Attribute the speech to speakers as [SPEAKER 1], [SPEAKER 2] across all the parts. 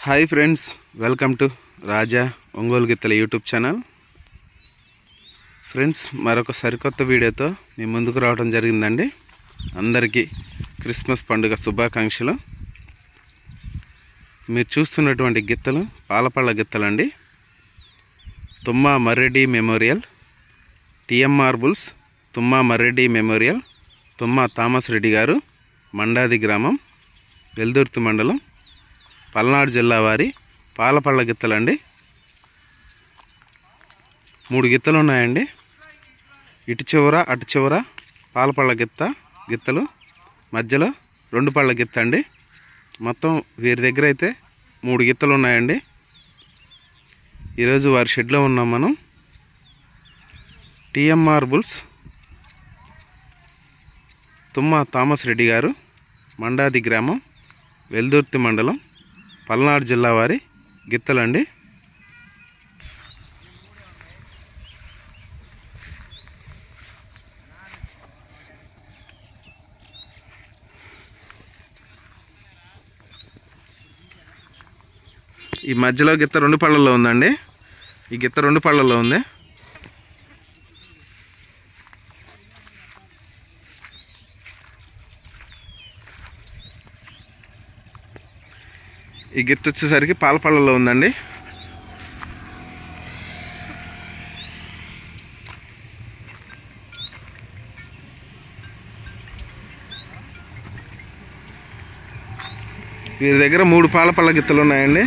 [SPEAKER 1] Hi friends, welcome to Raja Ongole గిత్తల YouTube channel. Friends, మరొక సరికొత్త వీడియోతో మీ ముందుకు రావడం జరిగిందండి. అందరికీ క్రిస్మస్ పండుగ శుభాకాంక్షలు. మీరు చూస్తున్నటువంటి గిత్తలు పాలపళ్ళ గిత్తలండి. తుమ్మా Marreddy memorial, TMR bulls, తుమ్మా Marreddy memorial, తుమ్మా Thomas Reddy గారు, మండాది గ్రామం, వెల్దుర్తి మండలం, పల్నాడు జిల్లా వారి పాలపళ్ళ గిత్తలండి. 3 గిత్తలు ఉన్నాయండి. ఇటు చివర అటు చివర పాలపళ్ళ గిత్తలు, మధ్యలో 2 పళ్ళ గిత్త అండి. మొత్తం వీరి దగ్గర అయితే 3 గిత్తలు ఉన్నాయండి. ఈరోజు వారి షెడ్లో ఉన్నాం మనం. టిఎంఆర్ బుల్స్, తుమ్మా థామస్ రెడ్డి గారు, మండాది గ్రామం, వెల్దుర్తి మండలం, పల్నాడు జిల్లా వారి గిత్తలండి. ఈ మధ్యలో గిత్త 2 పళ్ళల్లో ఉందండి. ఈ గిత్త 2 పళ్ళల్లో ఉంది. ఈ గిత్త వచ్చేసరికి పాలపళ్ళలో ఉందండి. వీరి దగ్గర 3 పాలపళ్ళ గిత్తలు ఉన్నాయండి.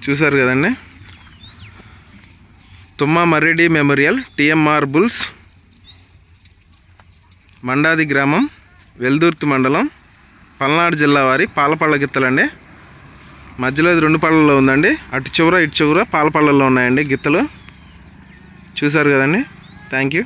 [SPEAKER 1] చూసారు కదండి. Tumma Marreddy memorial, TMR bulls, Mandadi గ్రామం, వెల్దుర్తి మండలం, పల్నాడు జిల్లా వారి పాలపళ్ళ గిత్తలండి. మధ్యలో ఇది 2 పళ్ళల్లో ఉందండి. అటు చివర ఇటు చివర పాలపళ్ళల్లో ఉన్నాయండి గిత్తలు. చూసారు కదండి. Thank you.